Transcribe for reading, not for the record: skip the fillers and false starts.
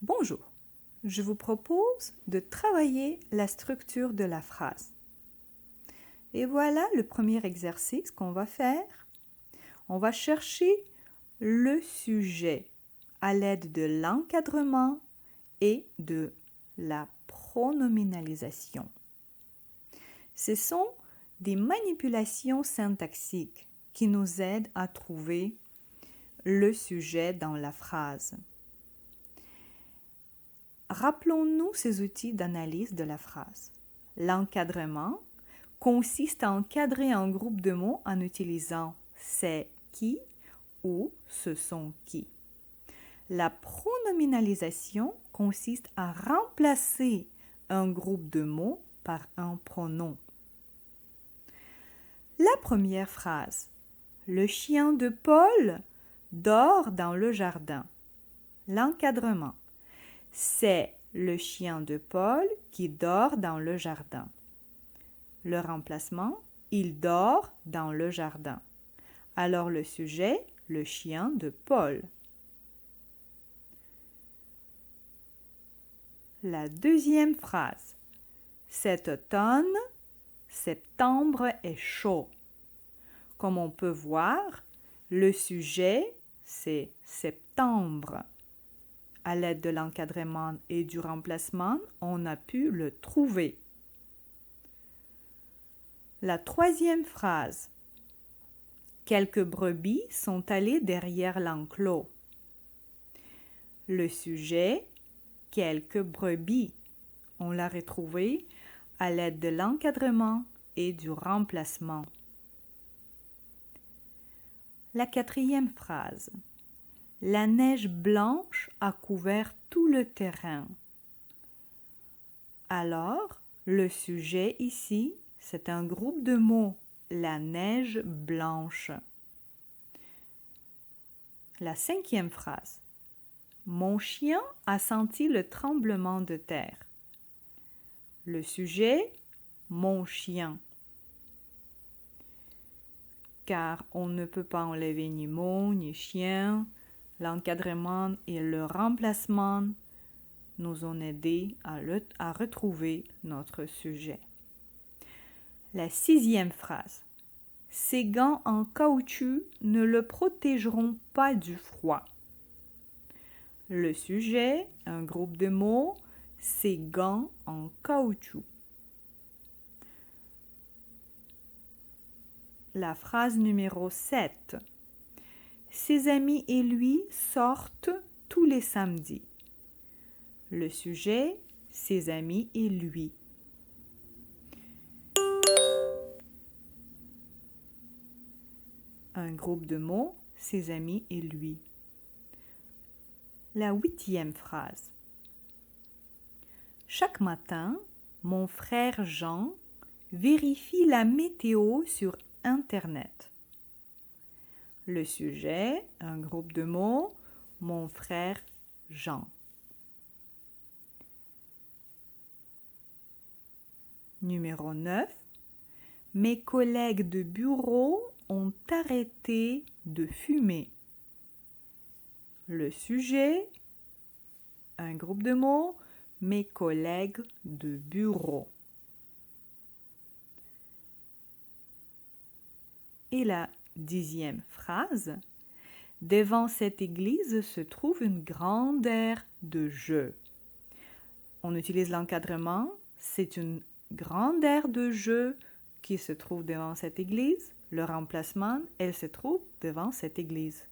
Bonjour, je vous propose de travailler la structure de la phrase. Et voilà le premier exercice qu'on va faire. On va chercher le sujet à l'aide de l'encadrement et de la pronominalisation. Ce sont des manipulations syntaxiques qui nous aident à trouver le sujet dans la phrase. Rappelons-nous ces outils d'analyse de la phrase. L'encadrement consiste à encadrer un groupe de mots en utilisant c'est qui ou ce sont qui. La pronominalisation consiste à remplacer un groupe de mots par un pronom. La première phrase. Le chien de Paul dort dans le jardin. L'encadrement. C'est le chien de Paul qui dort dans le jardin. Le remplacement, il dort dans le jardin. Alors le sujet, le chien de Paul. La deuxième phrase. Cet automne, septembre est chaud. Comme on peut voir, le sujet, c'est septembre. À l'aide de l'encadrement et du remplacement, on a pu le trouver. La troisième phrase. Quelques brebis sont allées derrière l'enclos. Le sujet, quelques brebis. On l'a retrouvé à l'aide de l'encadrement et du remplacement. La quatrième phrase. La neige blanche a couvert tout le terrain. Alors, le sujet ici, c'est un groupe de mots, la neige blanche. La cinquième phrase. Mon chien a senti le tremblement de terre. Le sujet, mon chien. Car on ne peut pas enlever ni mot ni chien. L'encadrement et le remplacement nous ont aidés à retrouver notre sujet. La sixième phrase. Ces gants en caoutchouc ne le protégeront pas du froid. Le sujet, un groupe de mots, ces gants en caoutchouc. La phrase numéro 7. Ses amis et lui sortent tous les samedis. Le sujet, ses amis et lui. Un groupe de mots, ses amis et lui. La huitième phrase. Chaque matin, mon frère Jean vérifie la météo sur Internet. Le sujet, un groupe de mots, mon frère Jean. Numéro 9. Mes collègues de bureau ont arrêté de fumer. Le sujet, un groupe de mots, mes collègues de bureau. Et la 10e phrase. Devant cette église se trouve une grande aire de jeu. On utilise l'encadrement. C'est une grande aire de jeu qui se trouve devant cette église. Le remplacement, elle se trouve devant cette église.